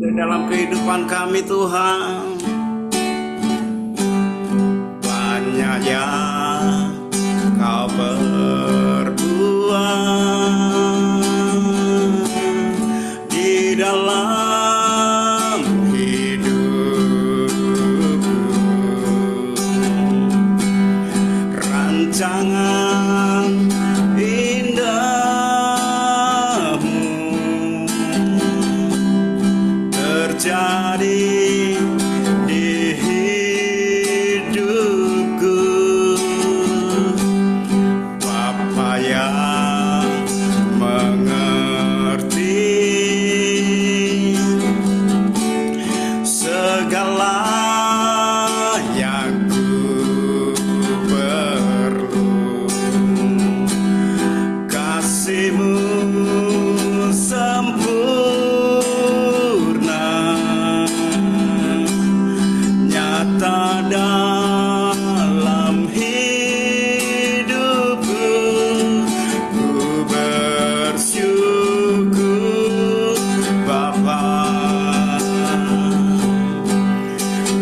di dalam kehidupan kami Tuhan. Banyak yang Kau perbuat di dalam hidupku. Rancangan indahmu terjadi di hidupku. Bapa yang mengerti segala yang ku perlu, kasih-Mu sempurna nyata dalam hidupku. Ku bersyukur Bapa,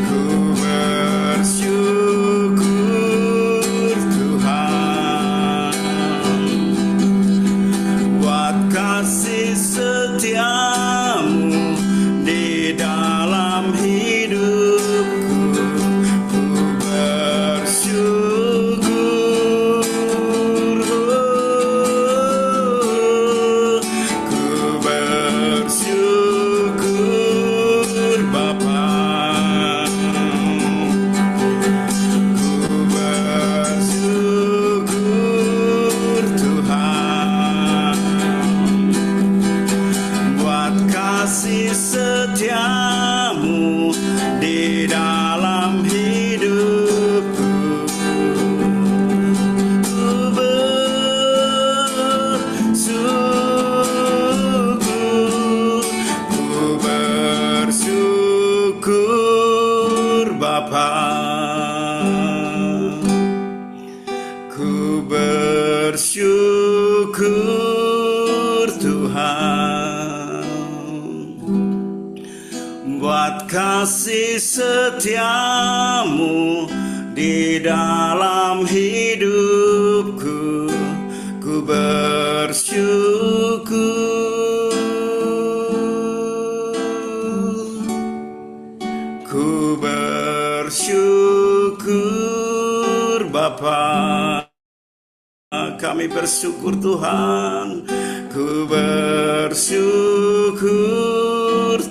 ku bersyukur Tuhan, buat kasih setiamu di dalam hidupku. Ku bersyukur, ku bersyukur Bapa, ku bersyukur Tuhan, buat kasih setiamu di dalam hidupku. Ku bersyukur, ku bersyukur Bapa, ku bersyukur Tuhan, buat kasih setiamu di dalam hidupku. Ku bersyukur, ku bersyukur Bapa. Kami bersyukur Tuhan, ku bersyukur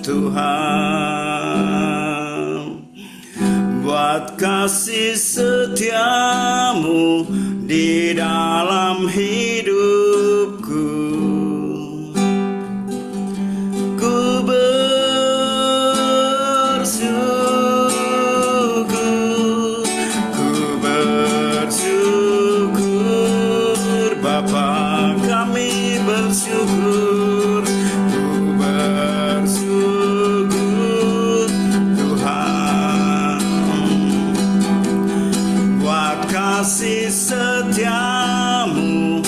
Tuhan, buat kasih setiamu di dalam hidupku. Ku bersyukur, ku bersyukur Bapa. Kami bersyukur, ku bersyukur Tuhan, buat kasih setiamu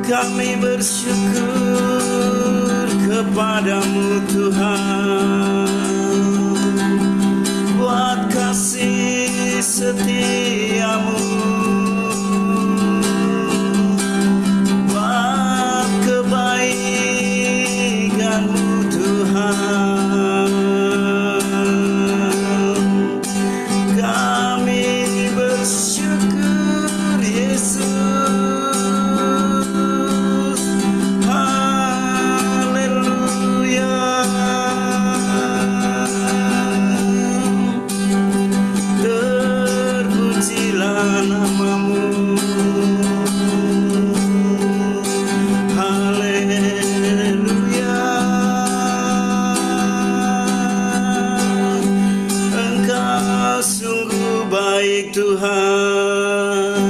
kami bersyukur kepadamu Tuhan, buat kasih setiamu, buat kebaikanmu Tuhan. Kami bersyukur Yesus, haleluya. Terpujilah namamu, haleluya. Engkau sungguh baik Tuhan,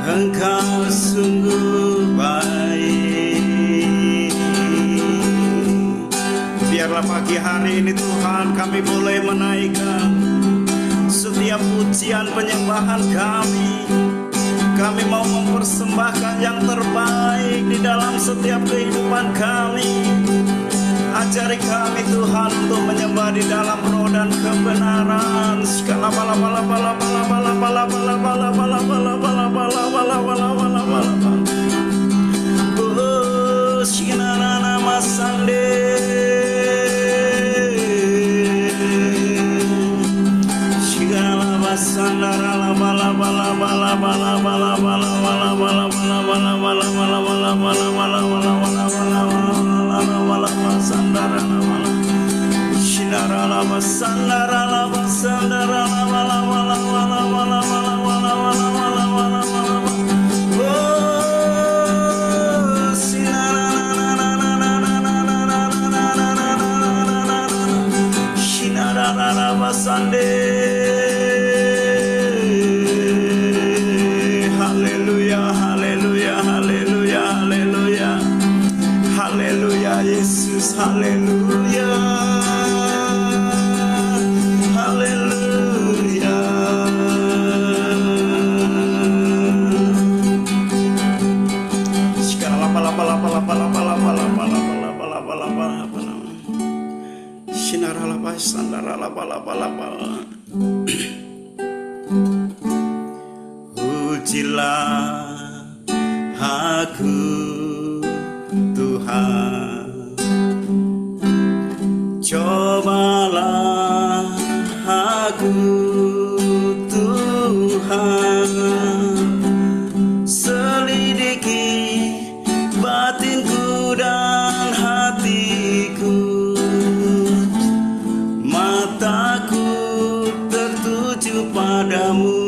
Engkau sungguh baik. Biarlah pagi hari ini Tuhan kami boleh menaikkan setiap pujian penyembahan kami. Kami mau mempersembahkan yang terbaik di dalam setiap kehidupan kami. Ajari kami Tuhan untuk menyembah di dalam roh dan kebenaran. Segala bala bala bala bala bala bala bala bala bala bala bala bala bala bala bala bala. Oh, Shinarana Masande. Shigala Basandara la bala bala bala bala bala bala bala bala bala bala bala bala bala bala bala bala bala bala Sandara la bala Shinara la basandara la basandara la bala bala bala bala bala bala bala bala bala bala. Oh, Shinara na na na na na na na na na na na na na. Shinara la basande. Haleluya, haleluya, haleluya, haleluya. Haleluya Yesus, haleluya, haleluya. Sekarang ujilah aku Tuhan, cobalah aku Tuhan, selidiki batinku dan hatiku, mataku tertuju padamu.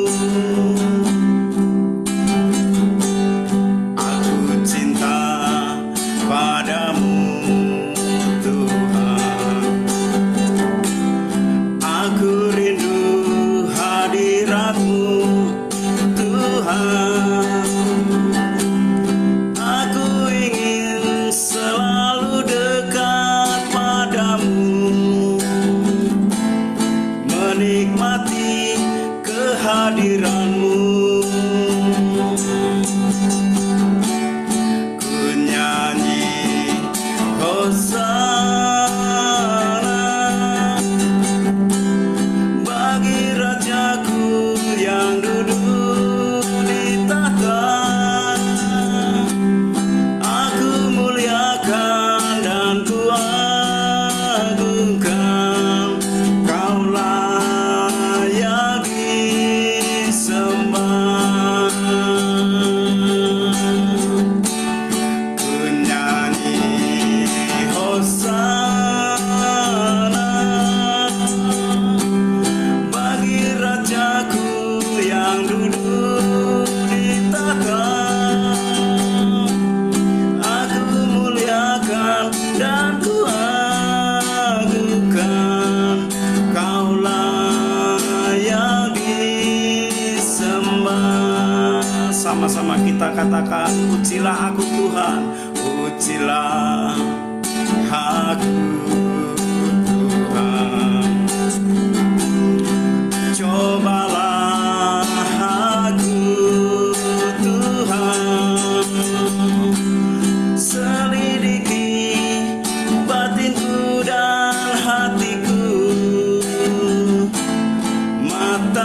Menikmati kehadiranmu, ku nyanyi Hosana bagi Rajaku yang duduk di tahta. Aku muliakan dan ku agungkan, Kaulah yang disembah. Ku nyanyi Hosana bagi Rajaku yang duduk di tahta. Aku muliakan dan ku agungkan, Kaulah yang disembah. Sama-sama kita katakan, ujilah aku Tuhan, ujilah aku Tuhan, cobalah aku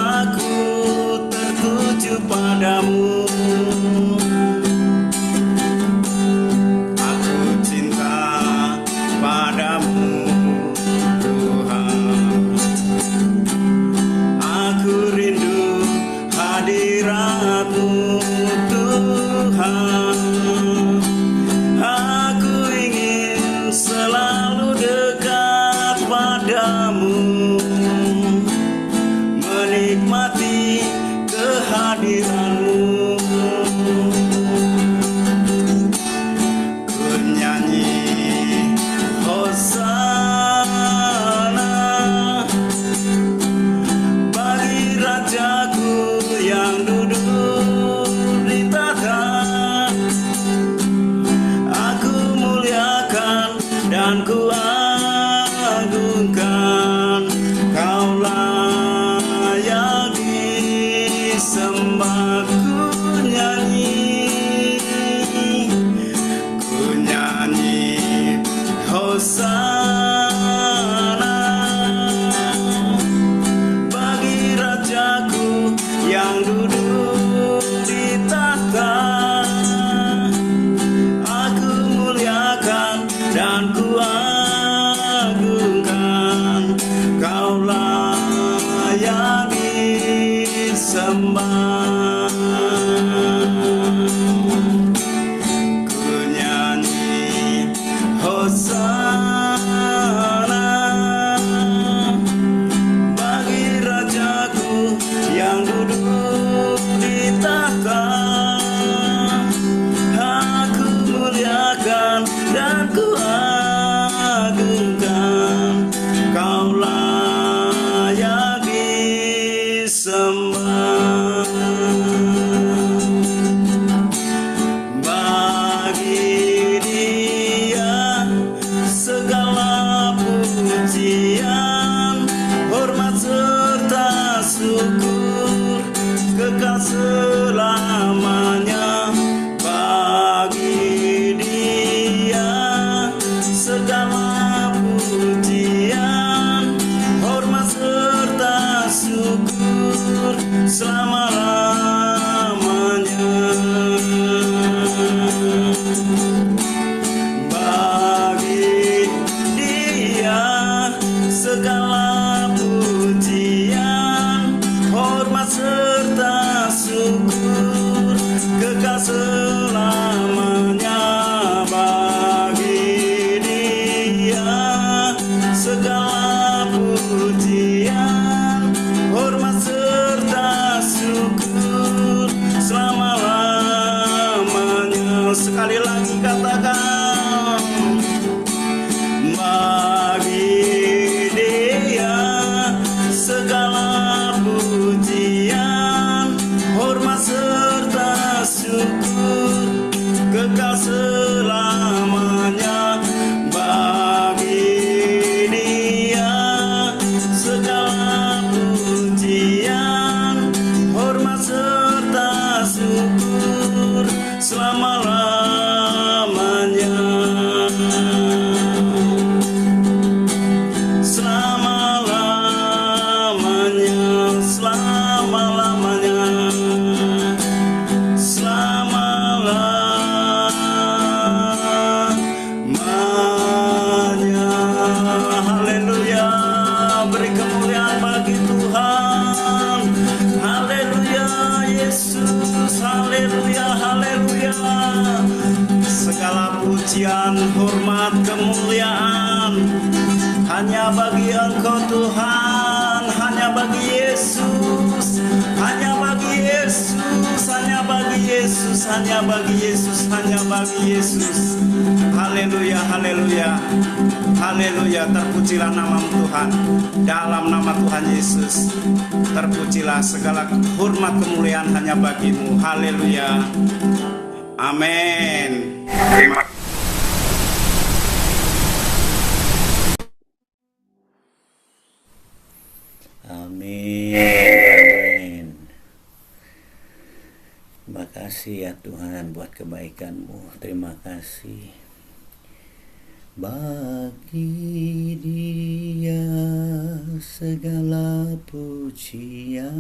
mataku tertuju padamu. Aku cinta padamu Tuhan. Aku rindu hadirat-Mu Tuhan. Aku ingin selalu dekat padamu, menikmati kehadiran-Mu. Ku nyanyi Hosana bagi Rajaku yang duduk di tahta. Aku muliakan dan ku agungkan, Kau layak disembah. Ku nyanyi Hosana bagi Rajaku yang duduk di tahta. Aku muliakan dan ku agungkan, Kau layak disembah. Ku nyanyi Hosana bagi Rajaku yang duduk di tahta. Aku muliakan dan ku agungkan, Kau layak disembah. Bagi Dia segala pujian, hormat serta syukur kekal selamanya. Bagi Dia segala pujian, hormat serta syukur selama-lamanya. Bagi Dia segala pujian, hormat serta syukur kekal selamanya. Bagi Dia segala pujian, hormat serta syukur selama-lamanya. Sekali lagi katakan, bagi Dia segala pujian, hormat serta syukur kekal selamanya. Bagi Dia segala pujian, hormat serta syukur selama-lamanya. Selama-lamanya, selama-lamanya, selama-lamanya. Haleluya, beri kemuliaan bagi Tuhan. Haleluya Yesus, haleluya, haleluya. Segala pujian, hormat, kemuliaan hanya bagi Engkau Tuhan, hanya bagi Yesus, hanya bagi Yesus, hanya bagi Yesus, hanya bagi Yesus, hanya bagi Yesus. Haleluya, haleluya, haleluya. Terpujilah nama Tuhan. Dalam nama Tuhan Yesus, terpujilah. Segala hormat kemuliaan hanya bagi-Mu. Haleluya, amin. Terima kasih. Amin. Terima kasih ya Tuhan buat kebaikan-Mu. Terima kasih Bagi Dia segala pujian,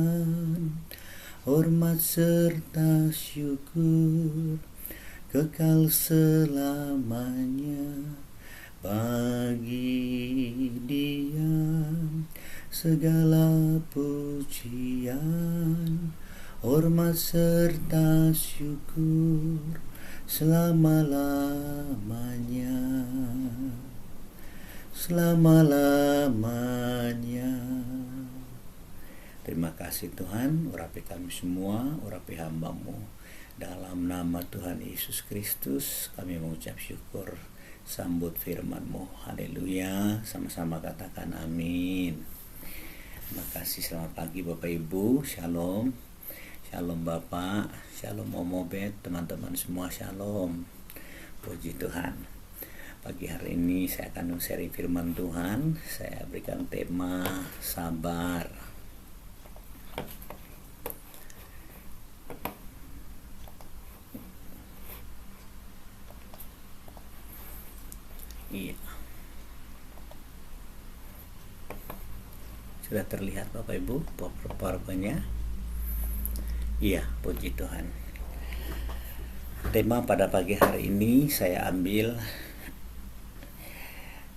hormat serta syukur kekal selamanya. Bagi Dia segala pujian, hormat serta syukur selama-lamanya. Selama-lamanya. Terima kasih Tuhan, urapi kami semua, urapi hamba-Mu. Dalam nama Tuhan Yesus Kristus kami mengucap syukur. Sambut firman-Mu. Haleluya. Sama-sama katakan amin. Terima kasih. Selamat pagi Bapak Ibu. Shalom. Shalom Bapak, Shalom Om Obed, teman-teman semua Shalom. Puji Tuhan. Pagi hari ini saya akan sharing firman Tuhan. Saya berikan tema sabar. Iya. Sudah terlihat Bapak Ibu powerpointnya? Iya, puji Tuhan. Tema pada pagi hari ini saya ambil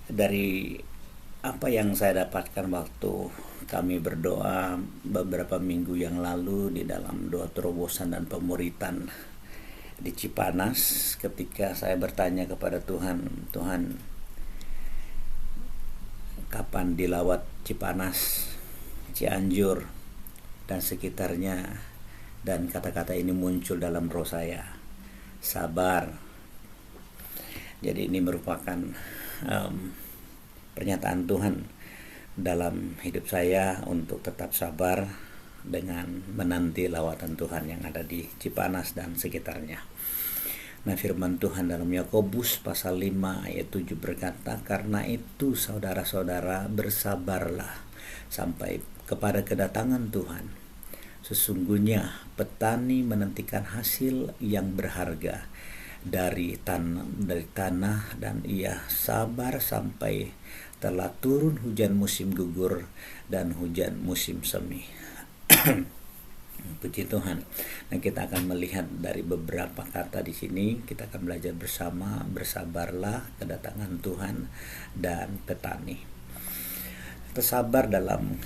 dari apa yang saya dapatkan waktu kami berdoa beberapa minggu yang lalu di dalam doa terobosan dan pemuritan di Cipanas, ketika saya bertanya kepada Tuhan, Tuhan, kapan dilawat Cipanas, Cianjur dan sekitarnya? Dan kata-kata ini muncul dalam roh saya, sabar. Jadi ini merupakan pernyataan Tuhan dalam hidup saya untuk tetap sabar dengan menanti lawatan Tuhan yang ada di Cipanas dan sekitarnya. Nah, firman Tuhan dalam Yakobus pasal 5 ayat 7 berkata, karena itu saudara-saudara bersabarlah sampai kepada kedatangan Tuhan. Sesungguhnya petani menantikan hasil yang berharga dari tanah dan ia sabar sampai telah turun hujan musim gugur dan hujan musim semi. Puji Tuhan. Nah, kita akan melihat dari beberapa kata di sini. Kita akan belajar bersama, bersabarlah, kedatangan Tuhan, dan petani. Sabar dalam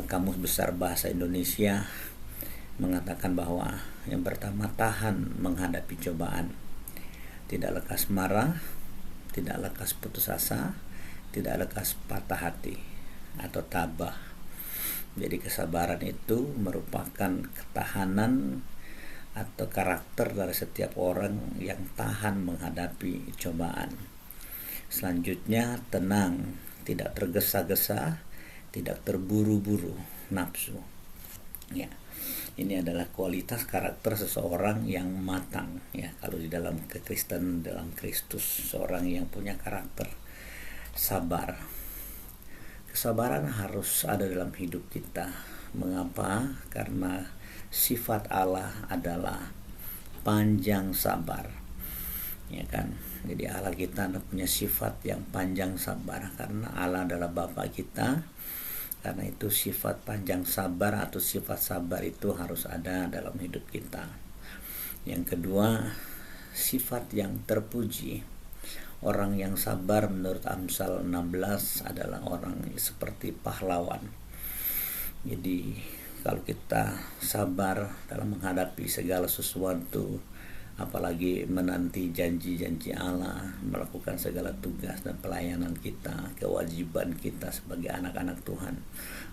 Kamus Besar Bahasa Indonesia mengatakan bahwa yang pertama, tahan menghadapi cobaan, tidak lekas marah, tidak lekas putus asa, tidak lekas patah hati atau tabah. Jadi kesabaran itu merupakan ketahanan atau karakter dari setiap orang yang tahan menghadapi cobaan. Selanjutnya, tenang, tidak tergesa-gesa, tidak terburu-buru nafsu. Ya. Ini adalah kualitas karakter seseorang yang matang, ya. Kalau di dalam kekristen, dalam Kristus, seorang yang punya karakter sabar. Kesabaran harus ada dalam hidup kita. Mengapa? Karena sifat Allah adalah panjang sabar, ya kan? Jadi Allah kita punya sifat yang panjang sabar karena Allah adalah Bapa kita. Karena itu sifat panjang sabar atau sifat sabar itu harus ada dalam hidup kita. Yang kedua, sifat yang terpuji. Orang yang sabar menurut Amsal 16 adalah orang seperti pahlawan. Jadi kalau kita sabar dalam menghadapi segala sesuatu, apalagi menanti janji-janji Allah, melakukan segala tugas dan pelayanan kita, kewajiban kita sebagai anak-anak Tuhan,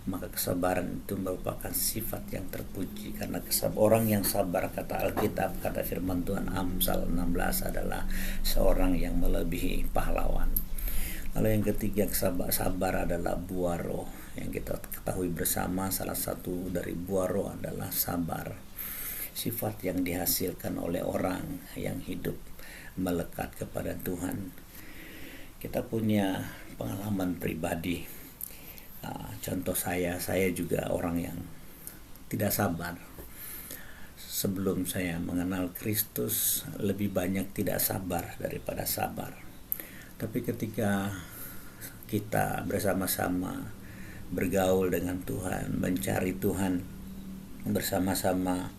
maka kesabaran itu merupakan sifat yang terpuji. Karena orang yang sabar, kata Alkitab, kata firman Tuhan Amsal 16 adalah seorang yang melebihi pahlawan. Lalu yang ketiga, sabar adalah buah roh. Yang kita ketahui bersama, salah satu dari buah roh adalah sabar. Sifat yang dihasilkan oleh orang yang hidup melekat kepada Tuhan. Kita punya pengalaman pribadi. Contoh saya juga orang yang tidak sabar. Sebelum saya mengenal Kristus, lebih banyak tidak sabar daripada sabar. Tapi ketika kita bersama-sama bergaul dengan Tuhan, mencari Tuhan, bersama-sama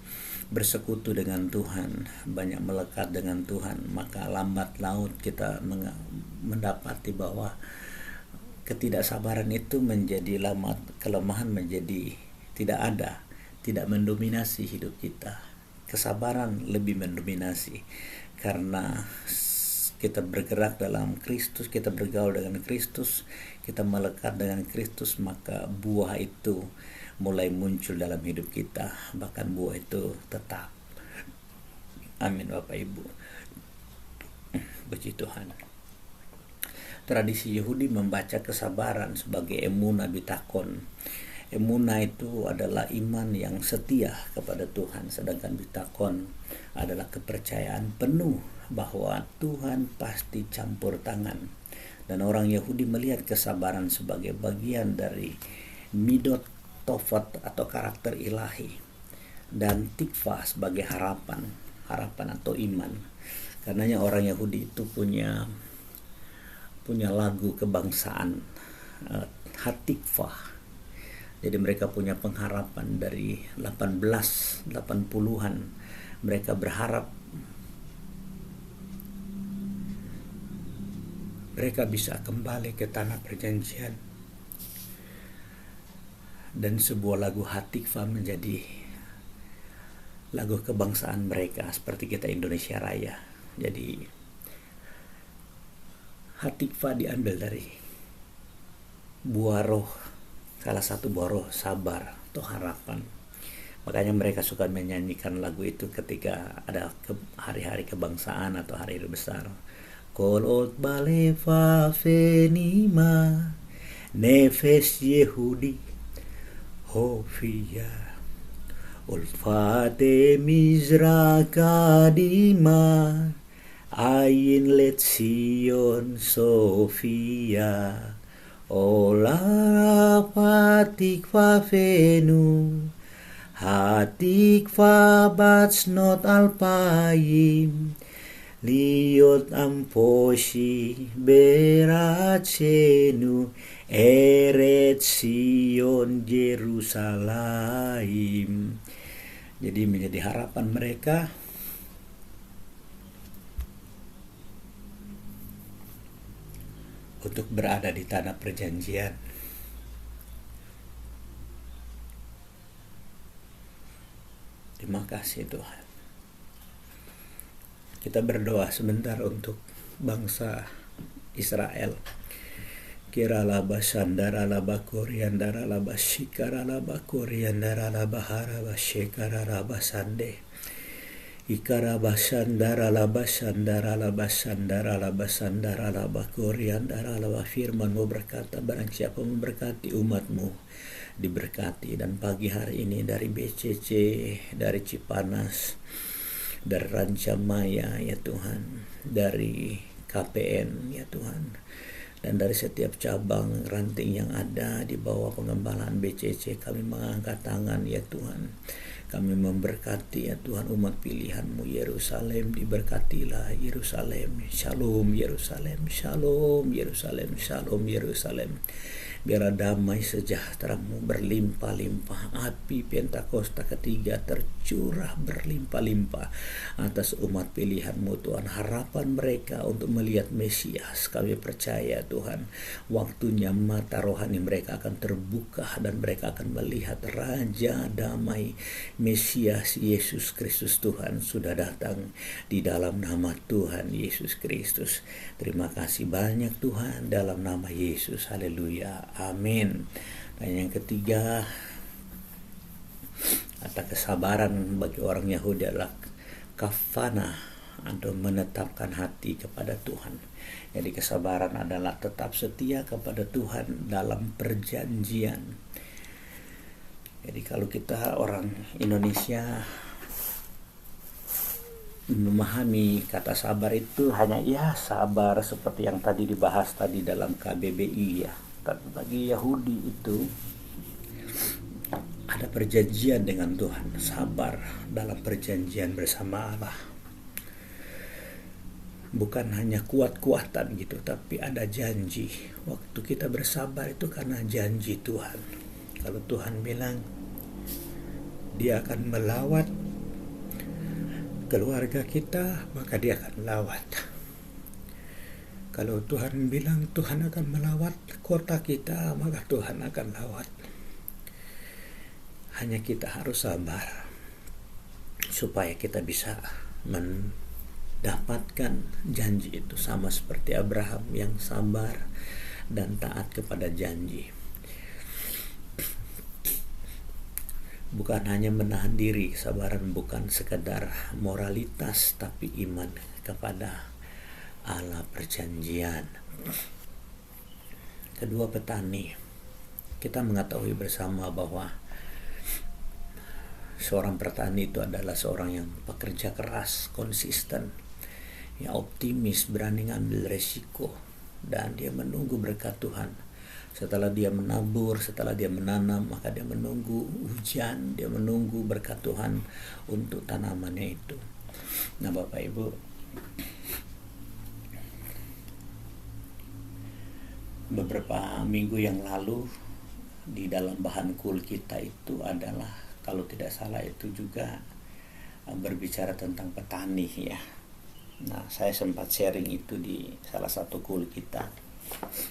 bersekutu dengan Tuhan, banyak melekat dengan Tuhan, maka lambat laun kita mendapati bahwa ketidaksabaran itu menjadi kelemahan menjadi tidak ada, tidak mendominasi hidup kita. Kesabaran lebih mendominasi karena kita bergerak dalam Kristus, kita bergaul dengan Kristus, kita melekat dengan Kristus, maka buah itu mulai muncul dalam hidup kita, bahkan buah itu tetap. Amin Bapak Ibu. Puji Tuhan. Tradisi Yahudi membaca kesabaran sebagai emunah bitakon. Emunah itu adalah iman yang setia kepada Tuhan, sedangkan bitakon adalah kepercayaan penuh bahwa Tuhan pasti campur tangan. Dan orang Yahudi melihat kesabaran sebagai bagian dari midot tofat atau karakter ilahi, dan tikva sebagai harapan atau iman. Karenanya orang Yahudi itu punya lagu kebangsaan, hatikva. Jadi mereka punya pengharapan dari 1880-an. Mereka berharap mereka bisa kembali ke tanah perjanjian. Dan sebuah lagu hatikva menjadi lagu kebangsaan mereka, seperti kita Indonesia Raya. Jadi hatikva diambil dari buah roh, salah satu buah roh sabar atau harapan. Makanya mereka suka menyanyikan lagu itu ketika ada hari-hari kebangsaan atau hari besar. Kolot balefa fenima nefes Yehudi Hofia Ulfate Mizra Kadima Ayin Letsion Sofia Ola Patik Fafenu Hatik Fabats Not Alpayim Liot Amposhi Beracenu Eret Sion Yerusalem. Jadi menjadi harapan mereka untuk berada di tanah perjanjian. Terima kasih Tuhan. Kita berdoa sebentar untuk bangsa Israel. Kirala basandara laba koriandara laba shikara laba koriandara laba haraba shekara laba sande. Ikara basandara laba sandara laba sandara laba sandara laba koriandara laba. Firman-Mu berkata, barang siapa memberkati umat-Mu diberkati. Dan pagi hari ini dari BCC, dari Cipanas, dari Rancamaya ya Tuhan, dari KPN ya Tuhan, dan dari setiap cabang ranting yang ada di bawah pengembalaan BCC, kami mengangkat tangan ya Tuhan. Kami memberkati ya Tuhan umat pilihan-Mu Yerusalem, diberkatilah Yerusalem. Shalom Yerusalem, shalom Yerusalem, shalom Yerusalem. Biarlah damai sejahtera-Mu berlimpah-limpah. Api Pentakosta ketiga tercurah berlimpah-limpah atas umat pilihan-Mu Tuhan. Harapan mereka untuk melihat Mesias, kami percaya Tuhan, waktunya mata rohani mereka akan terbuka dan mereka akan melihat Raja Damai, Mesias Yesus Kristus Tuhan sudah datang di dalam nama Tuhan Yesus Kristus. Terima kasih banyak Tuhan, dalam nama Yesus. Haleluya. Amin. Dan yang ketiga, kata kesabaran bagi orang Yahudi adalah kafana, atau menetapkan hati kepada Tuhan. Jadi kesabaran adalah tetap setia kepada Tuhan dalam perjanjian. Jadi kalau kita orang Indonesia memahami kata sabar itu hanya ya sabar seperti yang tadi dibahas tadi dalam KBBI ya. Tapi bagi Yahudi itu ada perjanjian dengan Tuhan, sabar dalam perjanjian bersama Allah. bukan hanya kuat-kuatan gitu, tapi ada janji. Waktu kita bersabar itu karena janji Tuhan. Kalau Tuhan bilang Dia akan melawat keluarga kita, maka Dia akan lawat. Kalau Tuhan bilang Tuhan akan melawat kota kita, maka Tuhan akan lawat. Hanya kita harus sabar supaya kita bisa mendapatkan janji itu, sama seperti Abraham yang sabar dan taat kepada janji. Bukan hanya menahan diri, kesabaran bukan sekedar moralitas, tapi iman kepada Allah perjanjian. Kedua, petani. Kita mengetahui bersama bahwa seorang petani itu adalah seorang yang pekerja keras, konsisten, yang optimis, berani ngambil resiko, dan dia menunggu berkat Tuhan. Setelah dia menabur, setelah dia menanam, maka dia menunggu hujan, dia menunggu berkat Tuhan untuk tanamannya itu. Nah, Bapak Ibu, beberapa minggu yang lalu di dalam bahan kul kita itu adalah, kalau tidak salah itu juga berbicara tentang petani ya. Nah, saya sempat sharing itu di salah satu kul kita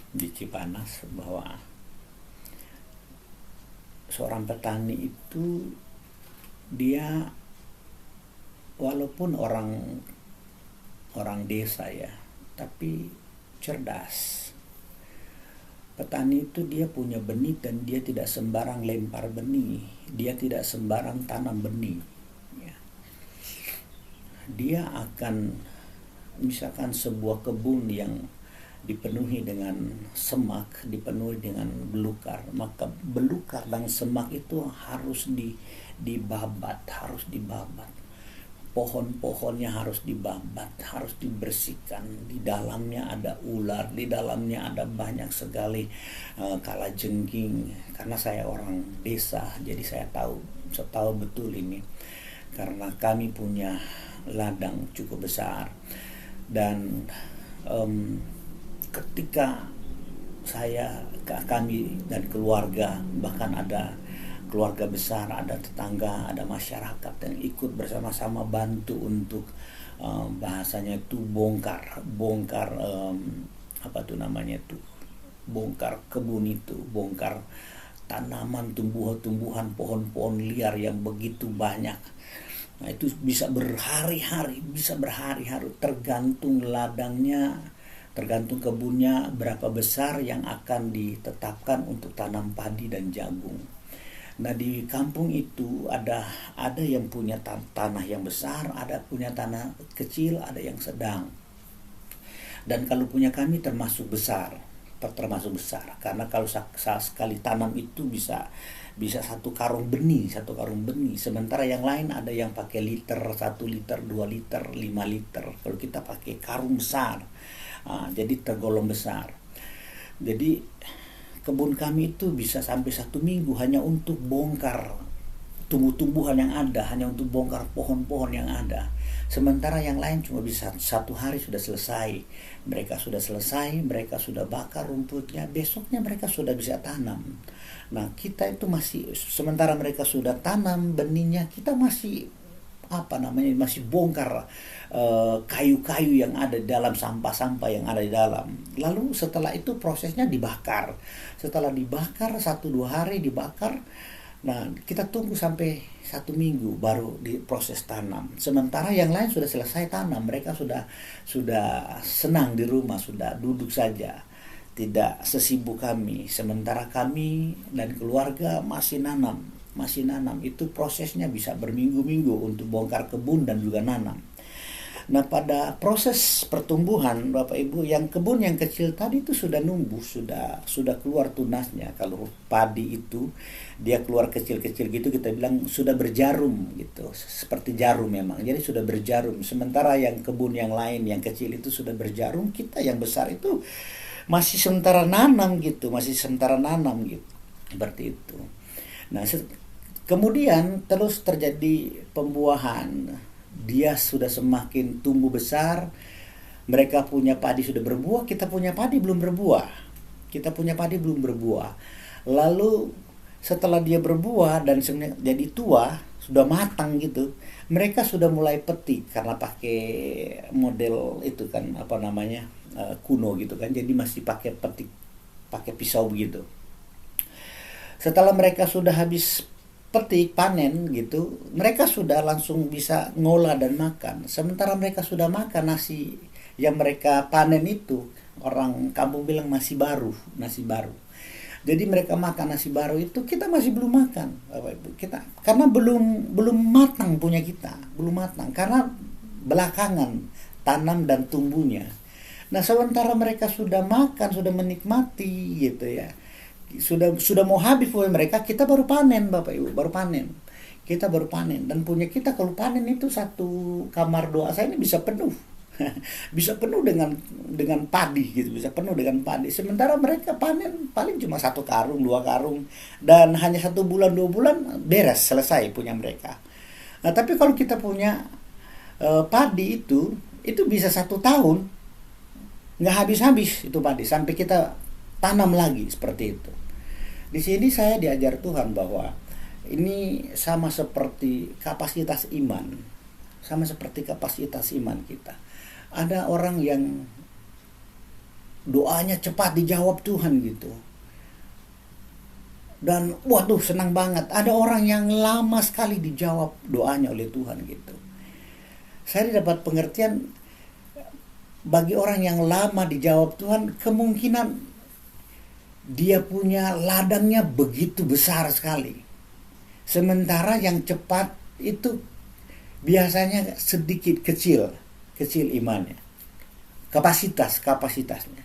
di Cipanas, bahwa seorang petani itu dia walaupun orang desa ya, tapi cerdas. Petani itu dia punya benih dan dia tidak sembarang lempar benih, dia tidak sembarang tanam benih ya. Dia akan, misalkan sebuah kebun yang dipenuhi dengan semak, dipenuhi dengan belukar, maka belukar dan semak itu harus dibabat. Pohon-pohonnya harus dibabat, harus dibersihkan. Di dalamnya ada ular, di dalamnya ada banyak sekali kalajengking. Karena saya orang desa, jadi saya tahu betul ini. Karena kami punya ladang cukup besar, dan ketika kami dan keluarga, bahkan ada keluarga besar, ada tetangga, ada masyarakat yang ikut bersama-sama bantu untuk bahasanya itu bongkar bongkar kebun itu, bongkar tanaman, tumbuhan-tumbuhan, pohon-pohon liar yang begitu banyak. Nah, itu bisa berhari-hari, tergantung ladangnya, tergantung kebunnya berapa besar yang akan ditetapkan untuk tanam padi dan jagung. Nah, di kampung itu ada yang punya tanah yang besar, ada punya tanah kecil, ada yang sedang. Dan kalau punya kami termasuk besar, karena kalau sekali tanam itu bisa 1 karung benih, sementara yang lain ada yang pakai liter, 1 liter, 2 liter, 5 liter. Kalau kita pakai karung besar, jadi tergolong besar. Jadi kebun kami itu bisa sampai 1 minggu hanya untuk bongkar tumbuh-tumbuhan yang ada, hanya untuk bongkar pohon-pohon yang ada. Sementara yang lain cuma bisa 1 hari sudah selesai. Mereka sudah bakar rumputnya, besoknya mereka sudah bisa tanam. Nah, kita itu masih, sementara mereka sudah tanam benihnya, kita masih masih bongkar kayu-kayu yang ada di dalam, sampah-sampah yang ada di dalam. Lalu setelah itu prosesnya dibakar. Setelah dibakar 1-2 hari dibakar, nah kita tunggu sampai 1 minggu baru diproses tanam. Sementara yang lain sudah selesai tanam, mereka sudah senang di rumah, sudah duduk saja, tidak sesibuk kami. Sementara kami dan keluarga masih nanam. Itu prosesnya bisa berminggu-minggu untuk bongkar kebun dan juga nanam. Nah, pada proses pertumbuhan, Bapak Ibu, yang kebun yang kecil tadi itu sudah numbuh, sudah keluar tunasnya. Kalau padi itu dia keluar kecil-kecil gitu, kita bilang sudah berjarum gitu, seperti jarum memang. Jadi sudah berjarum. Sementara yang kebun yang lain yang kecil itu sudah berjarum, kita yang besar itu masih sementara nanam gitu. Seperti itu. Nah, kemudian terus terjadi pembuahan. Dia sudah semakin tumbuh besar, Mereka punya padi sudah berbuah, kita punya padi belum berbuah. Lalu setelah dia berbuah dan jadi tua, sudah matang gitu, mereka sudah mulai petik karena pakai model itu kan kuno gitu kan, jadi masih pakai petik, pakai pisau begitu. Setelah mereka sudah habis petik, panen gitu, mereka sudah langsung bisa ngolah dan makan. Sementara mereka sudah makan nasi yang mereka panen itu, orang kampung bilang nasi baru. Jadi mereka makan nasi baru itu, kita masih belum makan, Bapak Ibu. Kita karena belum matang punya kita, belum matang karena belakangan tanam dan tumbuhnya. Nah, sementara mereka sudah makan, sudah menikmati gitu ya. Sudah mau habis punya mereka, kita baru panen, Bapak Ibu, Kita baru panen dan punya kita kalau panen itu satu kamar doa saya ini bisa penuh. Bisa penuh dengan padi gitu, bisa penuh dengan padi. Sementara mereka panen paling cuma 1 karung, 2 karung, dan hanya 1 bulan 2 bulan beres, selesai punya mereka. Nah, tapi kalau kita punya padi itu bisa 1 tahun nggak habis-habis itu padi sampai kita tanam lagi seperti itu. Di sini saya diajar Tuhan bahwa ini sama seperti kapasitas iman kita. Ada orang yang doanya cepat dijawab Tuhan gitu. Dan waduh senang banget. Ada orang yang lama sekali dijawab doanya oleh Tuhan gitu. Saya dapat pengertian bagi orang yang lama dijawab Tuhan, kemungkinan dia punya ladangnya begitu besar sekali. Sementara yang cepat itu biasanya sedikit kecil imannya, kapasitasnya.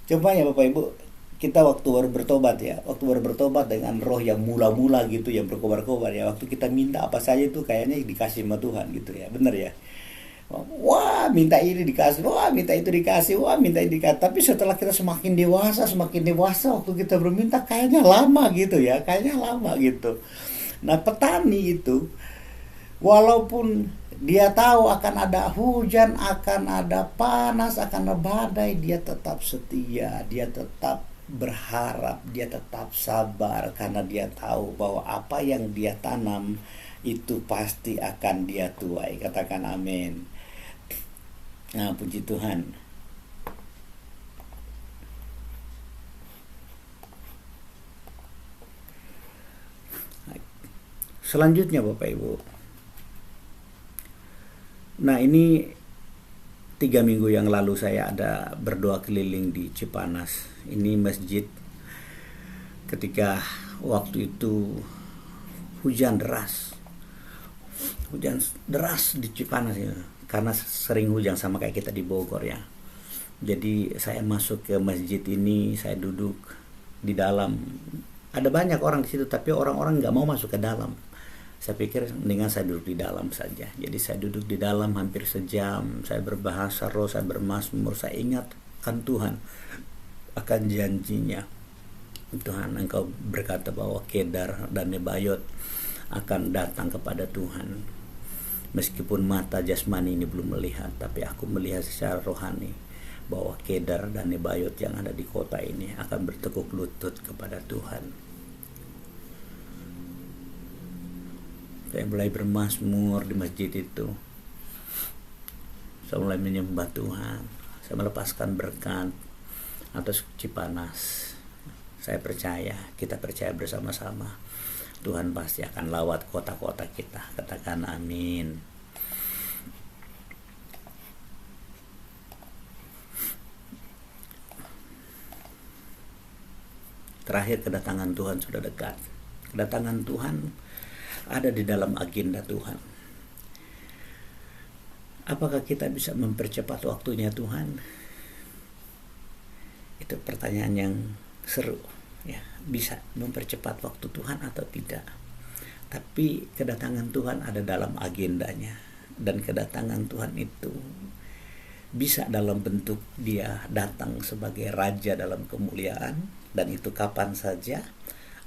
Coba ya Bapak Ibu, kita waktu baru bertobat dengan roh yang mula-mula gitu, yang berkobar-kobar ya, waktu kita minta apa saja itu kayaknya dikasih sama Tuhan gitu ya, benar ya. Wah, minta ini dikasih, wah minta itu dikasih, wah minta ini dikasih. Tapi setelah kita semakin dewasa waktu kita berminta kayaknya lama gitu. Nah, petani itu walaupun dia tahu akan ada hujan, akan ada panas, akan ada badai, dia tetap setia, dia tetap berharap, dia tetap sabar karena dia tahu bahwa apa yang dia tanam itu pasti akan dia tuai. Katakan amin. Nah, puji Tuhan. Selanjutnya Bapak Ibu. Nah, ini 3 minggu yang lalu saya ada berdoa keliling di Cipanas. Ini masjid ketika waktu itu hujan deras di Cipanas ya. Karena sering hujan sama kayak kita di Bogor ya. Jadi saya masuk ke masjid ini, saya duduk di dalam. Ada banyak orang di situ, tapi orang-orang nggak mau masuk ke dalam. Saya pikir mendingan saya duduk di dalam saja. Jadi saya duduk di dalam hampir sejam. Saya berbahasa roh, saya bermazmur, saya ingatkan Tuhan akan janjinya. Tuhan, Engkau berkata bahwa Kedar dan Nebayot akan datang kepada Tuhan. Meskipun mata jasmani ini belum melihat, tapi aku melihat secara rohani bahwa Kedar dan Nebayot yang ada di kota ini akan bertekuk lutut kepada Tuhan. Saya mulai bermazmur di masjid itu. Saya mulai menyembah Tuhan. Saya melepaskan berkat atas Cipanas. Saya percaya, kita percaya bersama-sama, Tuhan pasti akan lawat kota-kota kita. Katakan amin. Terakhir, kedatangan Tuhan sudah dekat. Kedatangan Tuhan ada di dalam agenda Tuhan. Apakah kita bisa mempercepat waktunya Tuhan? Itu pertanyaan yang seru ya. Bisa mempercepat waktu Tuhan atau tidak? Tapi kedatangan Tuhan ada dalam agendanya. Dan kedatangan Tuhan itu bisa dalam bentuk dia datang sebagai raja dalam kemuliaan, dan itu kapan saja,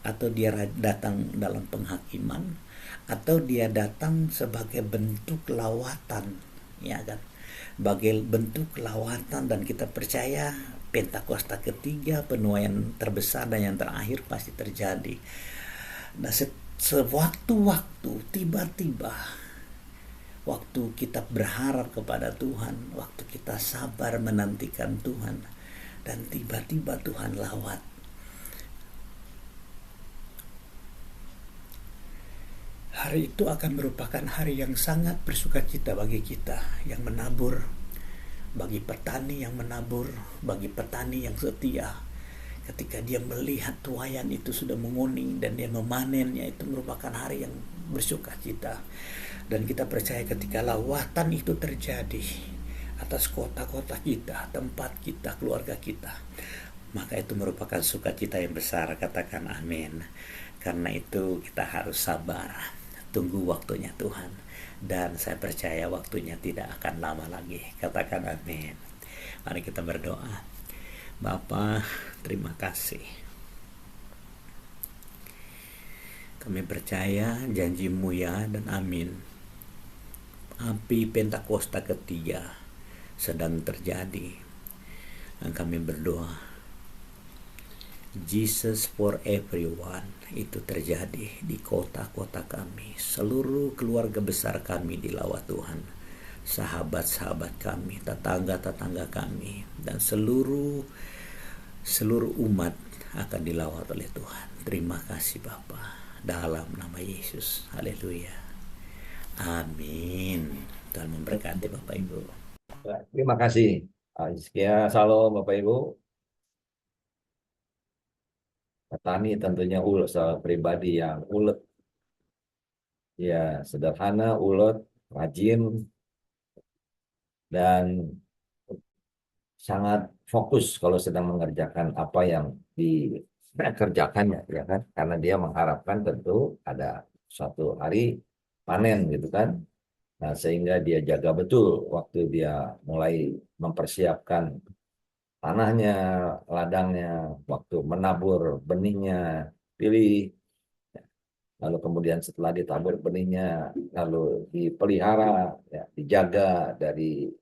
atau dia datang dalam penghakiman, atau dia datang sebagai bentuk lawatan, ya kan? sebagai bentuk lawatan, dan kita percaya Pentakosta ketiga, penuaian terbesar dan yang terakhir pasti terjadi. Nah, sewaktu-waktu tiba-tiba, waktu kita berharap kepada Tuhan, waktu kita sabar menantikan Tuhan, dan tiba-tiba Tuhan lawat. Hari itu akan merupakan hari yang sangat bersukacita bagi kita yang menabur, bagi petani yang menabur, bagi petani yang setia. Ketika dia melihat tuaian itu sudah menguning dan dia memanennya, itu merupakan hari yang bersukacita. Dan kita percaya ketika lawatan itu terjadi atas kota-kota kita, tempat kita, keluarga kita, maka itu merupakan sukacita yang besar. Katakan amin. Karena itu kita harus sabar, tunggu waktunya Tuhan, dan saya percaya waktunya tidak akan lama lagi. Katakan amin. Mari kita berdoa. Bapa, terima kasih. Kami percaya janji-Mu ya dan amin. Api Pentakosta ketiga sedang terjadi. Dan kami berdoa, Jesus for everyone itu terjadi di kota-kota kami, seluruh keluarga besar kami dilawat Tuhan, sahabat-sahabat kami, tetangga-tetangga kami, dan seluruh umat akan dilawat oleh Tuhan. Terima kasih Bapa, dalam nama Yesus. Haleluya. Amin. Tuhan memberkati Bapak Ibu. Terima kasih. Sekian, salam Bapak Ibu. Petani tentunya pribadi yang ulet, ya sederhana, ulet, rajin, dan sangat fokus kalau sedang mengerjakan apa yang dikerjakannya, ya kan? Karena dia mengharapkan tentu ada suatu hari panen, gitu kan? Nah, sehingga dia jaga betul waktu dia mulai mempersiapkan tanahnya, ladangnya, waktu menabur benihnya, pilih. Lalu kemudian setelah ditabur benihnya, lalu dipelihara, ya, dijaga dari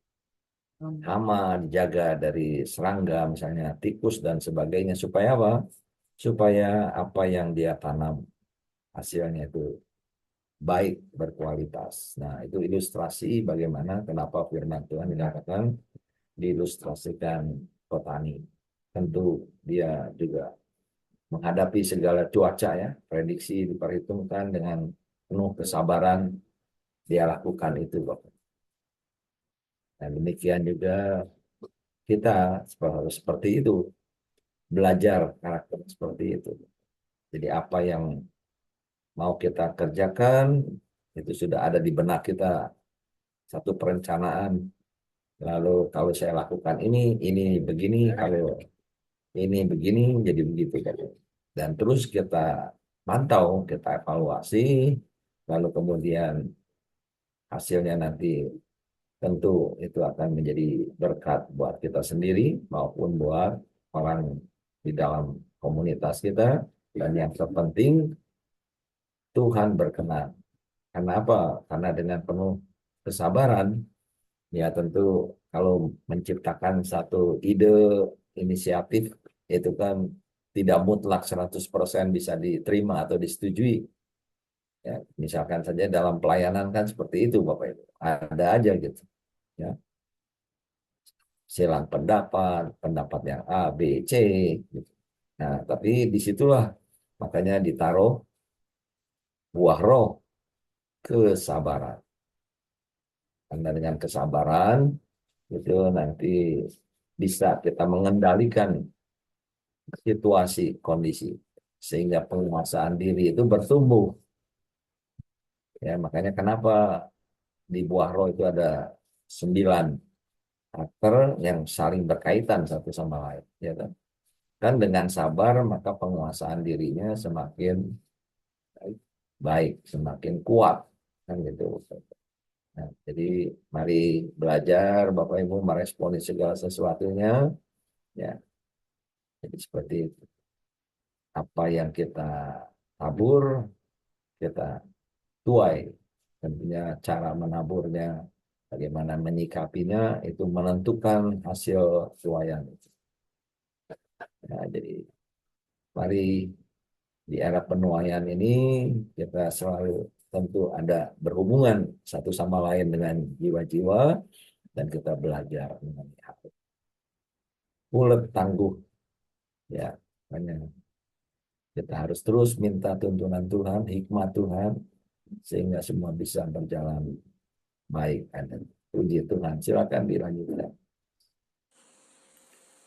hama, dijaga dari serangga, misalnya tikus dan sebagainya. Supaya apa? Supaya apa yang dia tanam hasilnya itu baik, berkualitas. Nah, itu ilustrasi bagaimana kenapa firman Tuhan dikatakan diilustrasikan petani. Tentu dia juga menghadapi segala cuaca, ya, prediksi diperhitungkan dengan penuh kesabaran, dia lakukan itu, Bapak. Dan demikian juga kita harus seperti itu, belajar karakter seperti itu. Jadi apa yang mau kita kerjakan itu sudah ada di benak kita, satu perencanaan. Lalu kalau saya lakukan ini begini, kalau ini begini, jadi begitu. Dan terus kita pantau, kita evaluasi, lalu kemudian hasilnya nanti tentu itu akan menjadi berkat buat kita sendiri maupun buat orang di dalam komunitas kita. Dan yang terpenting, Tuhan berkenan. Karena apa? Karena dengan penuh kesabaran, ya tentu kalau menciptakan satu ide, inisiatif, itu kan tidak mutlak 100% bisa diterima atau disetujui. Ya, misalkan saja dalam pelayanan kan seperti itu, Bapak Ibu. Ada aja gitu. Ya. Silang pendapat yang A, B, C. Gitu. Nah, tapi disitulah makanya ditaruh buah roh, kesabaran. Karena dengan kesabaran itu nanti bisa kita mengendalikan situasi, kondisi, sehingga penguasaan diri itu bertumbuh. Ya, makanya kenapa di buah roh itu ada 9 karakter yang saling berkaitan satu sama lain, ya kan? Dan dengan sabar maka penguasaan dirinya semakin baik, semakin kuat, kan gitu. Nah, jadi mari belajar Bapak Ibu meresponi segala sesuatunya, ya. Jadi seperti itu. Apa yang kita tabur, kita tuai. Tentunya cara menaburnya Bagaimana menyikapinya itu menentukan hasil tuayan. Nah, jadi mari di era penuaian ini kita selalu tentu ada berhubungan satu sama lain dengan jiwa-jiwa dan kita belajar mengenai hal itu. Ulet tangguh ya, hanya kita harus terus minta tuntunan Tuhan, hikmat Tuhan sehingga semua bisa berjalan baik. Dan puji Tuhan, silakan dilanjutkan.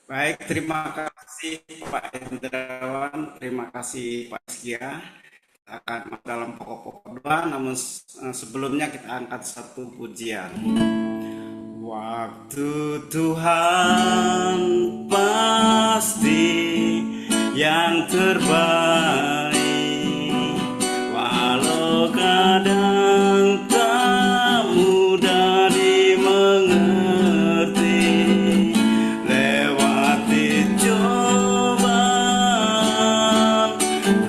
Baik, terima kasih Pak Hendrawan, terima kasih Pak Iskia. Kita akan masuk dalam pokok-pokok doa, namun sebelumnya kita angkat satu pujian. Waktu Tuhan pasti yang terbaik, walau kadang tak mudah dimengerti, lewati cobaan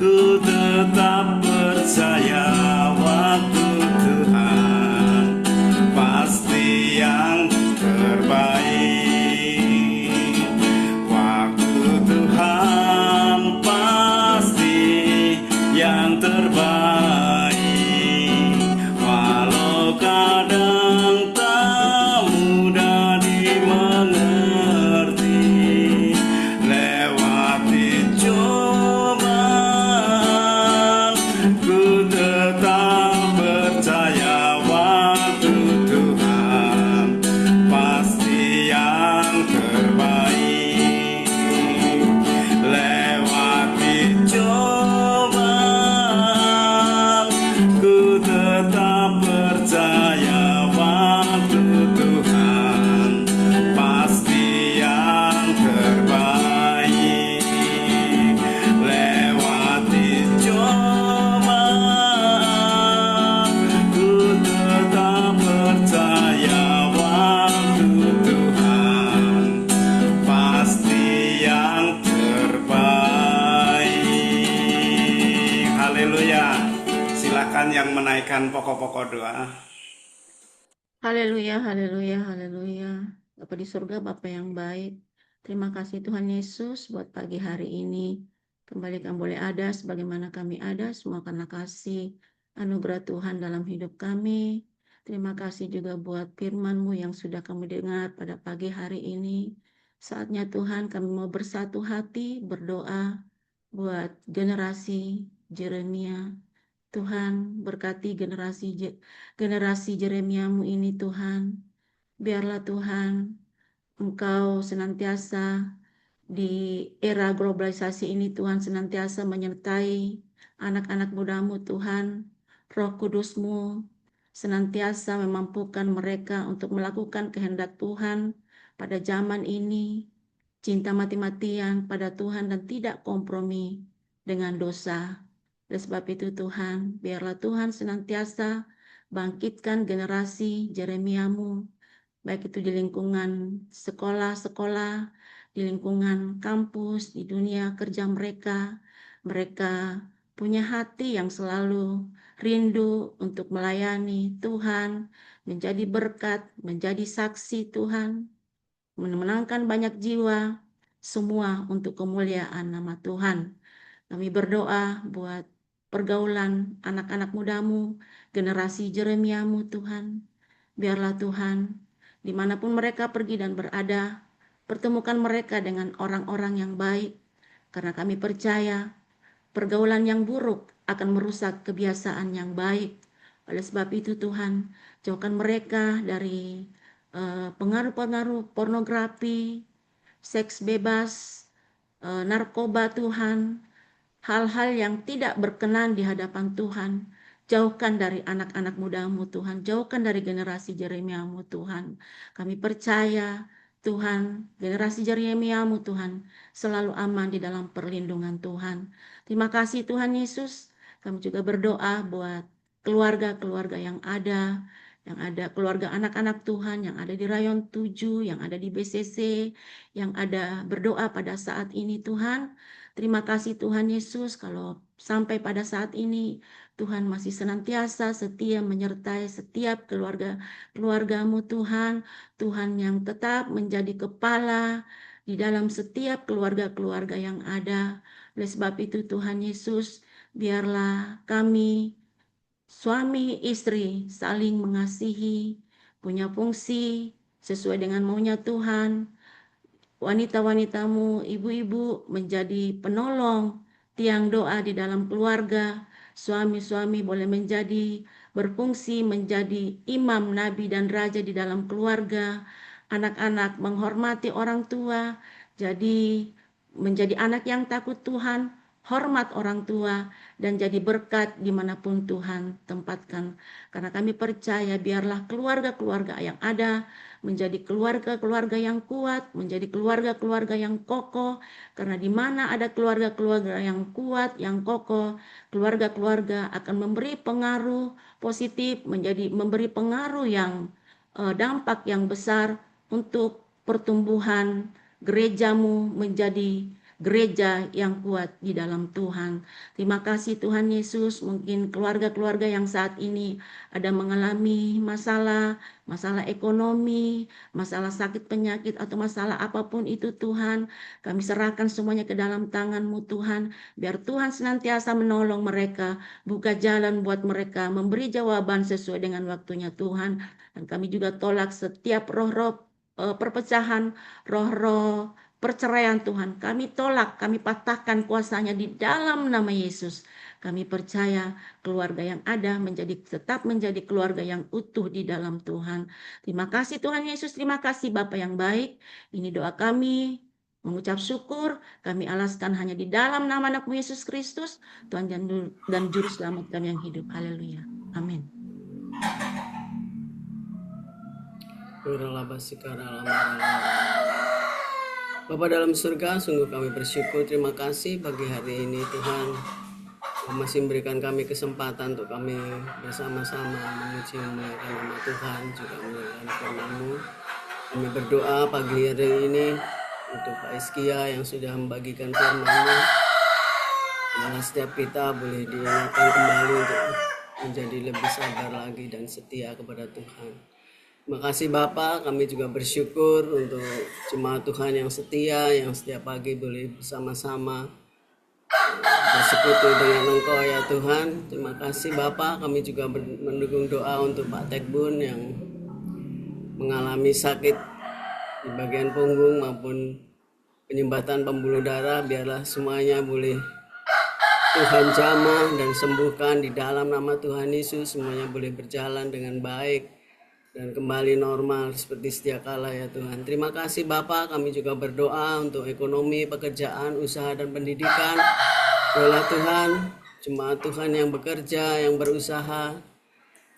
ku tetap percaya waktu Tuhan pasti yang terbaik. Waktu Tuhan pasti yang terbaik, walau kadang tak mudah dimengerti, lewati cobaan ku tetap percaya waktu Tuhan pasti yang terbaik. Lewati cobaan ku tetap percaya waktu Tuhan pasti yang terbaik. Lewati cobaan ku tetap percaya waktu Tuhan pasti yang terbaik. Haleluya. Silakan yang menaikkan pokok-pokok doa. Haleluya, haleluya, haleluya. Bapa di surga, Bapa yang baik. Terima kasih Tuhan Yesus buat pagi hari ini. Kembali kami boleh ada sebagaimana kami ada, semua karena kasih anugerah Tuhan dalam hidup kami. Terima kasih juga buat firman-Mu yang sudah kami dengar pada pagi hari ini. Saatnya Tuhan kami mau bersatu hati, berdoa buat generasi Yeremia. Tuhan berkati generasi Yeremia-Mu ini Tuhan. Biarlah Tuhan Engkau senantiasa di era globalisasi ini Tuhan senantiasa menyertai anak-anak muda-Mu Tuhan. Roh Kudus-Mu senantiasa memampukan mereka untuk melakukan kehendak Tuhan pada zaman ini. Cinta mati-matian pada Tuhan dan tidak kompromi dengan dosa. Oleh sebab itu Tuhan, biarlah Tuhan senantiasa bangkitkan generasi Yeremia-Mu, baik itu di lingkungan sekolah-sekolah, di lingkungan kampus, di dunia kerja mereka. Mereka punya hati yang selalu rindu untuk melayani Tuhan, menjadi berkat, menjadi saksi Tuhan, memenangkan banyak jiwa, semua untuk kemuliaan nama Tuhan. Kami berdoa buat pergaulan anak-anak muda-Mu, generasi Yeremia-Mu Tuhan. Biarlah Tuhan, dimanapun mereka pergi dan berada, pertemukan mereka dengan orang-orang yang baik, karena kami percaya pergaulan yang buruk akan merusak kebiasaan yang baik. Oleh sebab itu Tuhan, jauhkan mereka dari pengaruh-pengaruh pornografi, seks bebas, narkoba Tuhan, hal-hal yang tidak berkenan di hadapan Tuhan. Jauhkan dari anak-anak muda-Mu Tuhan, jauhkan dari generasi Yeremia-Mu Tuhan. Kami percaya Tuhan, generasi Yeremia-Mu Tuhan selalu aman di dalam perlindungan Tuhan. Terima kasih Tuhan Yesus. Kami juga berdoa buat keluarga-keluarga yang ada keluarga anak-anak Tuhan yang ada di Rayon 7, yang ada di BCC, yang ada berdoa pada saat ini Tuhan. Terima kasih Tuhan Yesus, kalau sampai pada saat ini Tuhan masih senantiasa setia menyertai setiap keluargamu Tuhan. Tuhan yang tetap menjadi kepala di dalam setiap keluarga-keluarga yang ada. Oleh sebab itu Tuhan Yesus, biarlah kami suami istri saling mengasihi, punya fungsi sesuai dengan maunya Tuhan. Wanita-wanitamu, ibu-ibu menjadi penolong, tiang doa di dalam keluarga. Suami-suami boleh menjadi berfungsi menjadi imam, nabi, dan raja di dalam keluarga. Anak-anak menghormati orang tua, jadi menjadi anak yang takut Tuhan, hormat orang tua, dan jadi berkat dimanapun Tuhan tempatkan. Karena kami percaya biarlah keluarga-keluarga yang ada menjadi keluarga-keluarga yang kuat, menjadi keluarga-keluarga yang kokoh, karena di mana ada keluarga-keluarga yang kuat, yang kokoh, keluarga-keluarga akan memberi pengaruh positif, memberi pengaruh yang dampak yang besar untuk pertumbuhan gerejamu menjadi gereja yang kuat di dalam Tuhan. Terima kasih Tuhan Yesus. Mungkin keluarga-keluarga yang saat ini ada mengalami masalah ekonomi, masalah sakit penyakit, atau masalah apapun itu Tuhan, kami serahkan semuanya ke dalam tangan-Mu Tuhan. Biar Tuhan senantiasa menolong mereka, buka jalan buat mereka, memberi jawaban sesuai dengan waktunya Tuhan. Dan kami juga tolak setiap roh-roh perpecahan, roh-roh perceraian Tuhan. Kami tolak, kami patahkan kuasanya di dalam nama Yesus. Kami percaya keluarga yang ada tetap menjadi keluarga yang utuh di dalam Tuhan. Terima kasih Tuhan Yesus, terima kasih Bapa yang baik. Ini doa kami, mengucap syukur, kami alaskan hanya di dalam nama anak-Mu Yesus Kristus, Tuhan dan Juru Selamat kami yang hidup. Haleluya. Amin. Bapa dalam surga, sungguh kami bersyukur, terima kasih pagi hari ini Tuhan. Kau masih memberikan kami kesempatan untuk kami bersama-sama memuji memuliakan nama Tuhan, juga memuliakan firman-Mu. Kami berdoa pagi hari ini untuk Pak Iskia yang sudah membagikan firman-Mu. Biarlah setiap kita boleh diingatkan kembali untuk menjadi lebih sabar lagi dan setia kepada Tuhan. Terima kasih Bapak, kami juga bersyukur untuk jemaat Tuhan yang setia, yang setiap pagi boleh bersama-sama bersekutu dengan Engkau ya Tuhan. Terima kasih Bapak, kami juga mendukung doa untuk Pak Tekbun yang mengalami sakit di bagian punggung maupun penyumbatan pembuluh darah. Biarlah semuanya boleh Tuhan jamah dan sembuhkan di dalam nama Tuhan Yesus. Semuanya boleh berjalan dengan baik dan kembali normal seperti sedia kala ya Tuhan. Terima kasih Bapak, kami juga berdoa untuk ekonomi, pekerjaan, usaha, dan pendidikan. Doalah Tuhan, jemaat Tuhan yang bekerja, yang berusaha,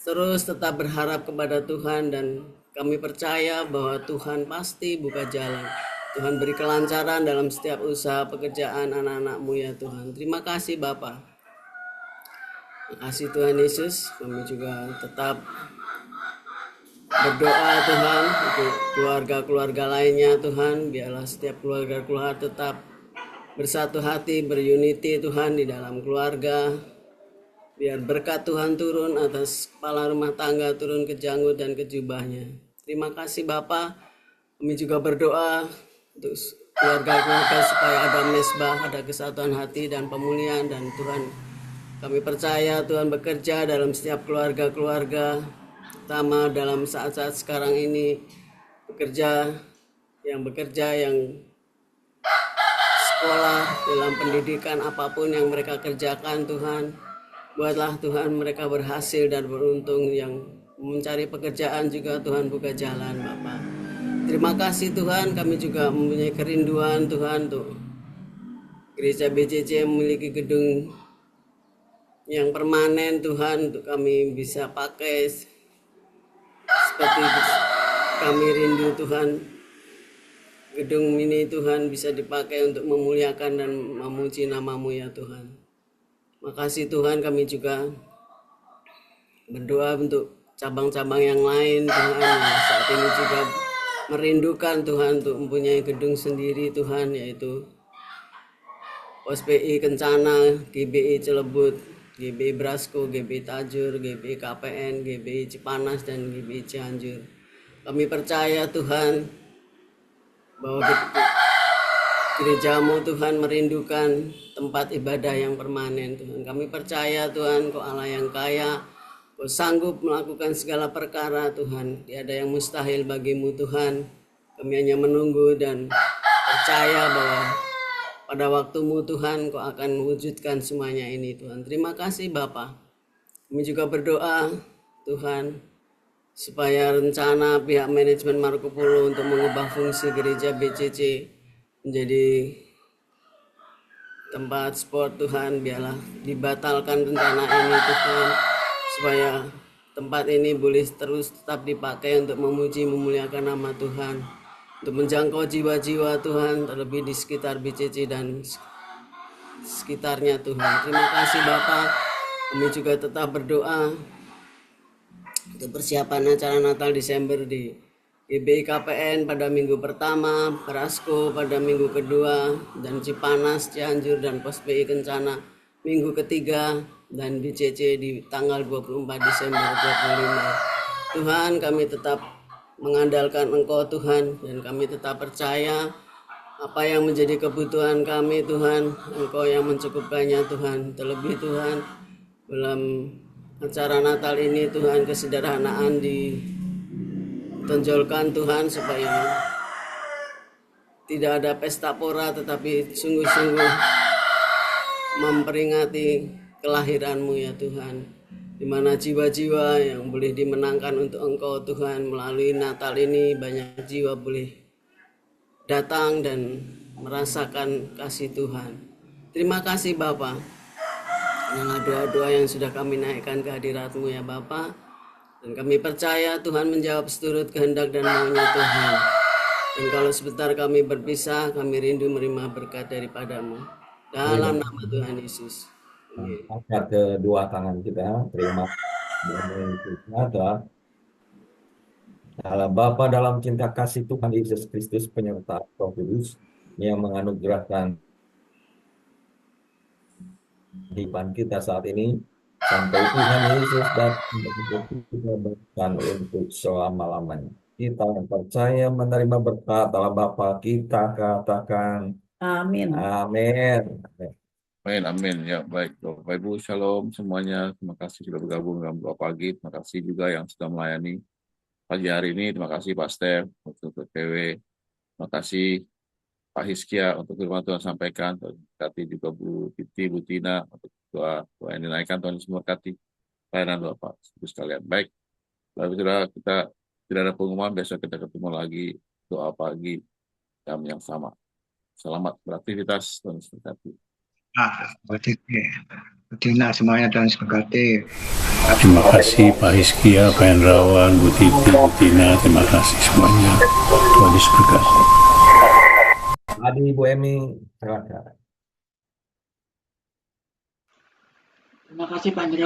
terus tetap berharap kepada Tuhan, dan kami percaya bahwa Tuhan pasti buka jalan. Tuhan beri kelancaran dalam setiap usaha pekerjaan anak-anak-Mu ya Tuhan. Terima kasih Bapak. Terima kasih Tuhan Yesus, kami juga tetap berdoa Tuhan untuk keluarga-keluarga lainnya Tuhan. Biarlah setiap keluarga-keluarga tetap bersatu hati, berunity Tuhan di dalam keluarga. Biar berkat Tuhan turun atas kepala rumah tangga, turun ke janggut dan ke jubahnya. Terima kasih Bapak. Kami juga berdoa untuk keluarga-keluarga supaya ada mesbah, ada kesatuan hati dan pemulihan. Dan Tuhan, kami percaya Tuhan bekerja dalam setiap keluarga-keluarga, terutama dalam saat-saat sekarang ini, bekerja yang sekolah, dalam pendidikan, apapun yang mereka kerjakan Tuhan, buatlah Tuhan mereka berhasil dan beruntung. Yang mencari pekerjaan juga Tuhan buka jalan Bapak. Terima kasih Tuhan, kami juga mempunyai kerinduan Tuhan untuk gereja BCC memiliki gedung yang permanen Tuhan, untuk kami bisa pakai. Seperti kami rindu Tuhan, gedung ini Tuhan bisa dipakai untuk memuliakan dan memuji nama-Mu ya Tuhan. Makasih Tuhan, kami juga berdoa untuk cabang-cabang yang lain Tuhan, yang saat ini juga merindukan Tuhan untuk mempunyai gedung sendiri Tuhan, yaitu POS PI Kencana, GBI Cilebut, GBI Brasko, GBI Tajur, GBI KPN, GBI Cipanas, dan GBI Cianjur. Kami percaya Tuhan bahwa gerejamu Tuhan merindukan tempat ibadah yang permanen Tuhan. Kami percaya Tuhan Kau Allah yang kaya, Kau sanggup melakukan segala perkara Tuhan. Tiada yang mustahil bagimu Tuhan. Kami hanya menunggu dan percaya bahwa pada waktumu Tuhan Kau akan wujudkan semuanya ini Tuhan. Terima kasih Bapa. Kami juga berdoa Tuhan supaya rencana pihak manajemen Marco Polo untuk mengubah fungsi gereja BCC menjadi tempat sport Tuhan, biarlah dibatalkan rencana ini Tuhan, supaya tempat ini boleh terus tetap dipakai untuk memuji memuliakan nama Tuhan, untuk menjangkau jiwa-jiwa Tuhan, terlebih di sekitar BCC dan sekitarnya Tuhan. Terima kasih Bapa. Kami juga tetap berdoa untuk persiapan acara Natal Desember di GBI KPN pada minggu pertama, Brasko pada minggu kedua, dan Cipanas, Cianjur, dan Pos PI Kencana minggu ketiga, dan BCC di tanggal 24 Desember 25. Tuhan, kami tetap mengandalkan Engkau Tuhan, dan kami tetap percaya apa yang menjadi kebutuhan kami Tuhan, Engkau yang mencukupkannya Tuhan. Terlebih Tuhan, dalam acara Natal ini Tuhan, kesederhanaan ditonjolkan Tuhan, supaya tidak ada pesta pora tetapi sungguh-sungguh memperingati kelahiran-Mu ya Tuhan, di mana jiwa-jiwa yang boleh dimenangkan untuk Engkau Tuhan. Melalui Natal ini banyak jiwa boleh datang dan merasakan kasih Tuhan. Terima kasih Bapa. Inilah doa-doa yang sudah kami naikkan ke hadirat-Mu ya Bapa. Dan kami percaya Tuhan menjawab seturut kehendak dan maunya Tuhan. Dan kalau sebentar kami berpisah, kami rindu menerima berkat daripada-Mu. Dalam nama Tuhan Yesus. Amin. Angkat kedua tangan kita, terima kita. Dalam Bapa, dalam cinta kasih Tuhan Yesus Kristus penyerta Roh Kudus yang menganugerahkan kehidupan kita saat ini, sampai Tuhan Yesus datang kita berkat untuk selama-lamanya. Kita yang percaya menerima berkat dalam Bapa, kita katakan Amin. amin. Amin, amin. Ya, baik. Bapak Ibu, shalom semuanya. Terima kasih sudah bergabung dalam doa pagi. Terima kasih juga yang sudah melayani pagi hari ini. Terima kasih Pak Stef untuk PW. Terima kasih Pak Hiskia untuk firman Tuhan sampaikan. Terima kasih juga Bu Titi, Bu Tina untuk doa yang dinaikkan. Tuhan Yesus memberkati pelayanan Bapak Ibu sekalian. Baik. Lalu kita tidak ada pengumuman. Besok kita ketemu lagi doa pagi jam yang sama. Selamat beraktivitas. Tuhan Yesus memberkati. Tina semuanya Tuhan memberkati. Terima kasih Pak Hiskia, Pak Hendrawan, Bu Titi, Bu Tina, terima kasih semuanya. Tuhan Yesus berkati. Adi, Bu Emi, silakan. Terima kasih Pak Hendrawan.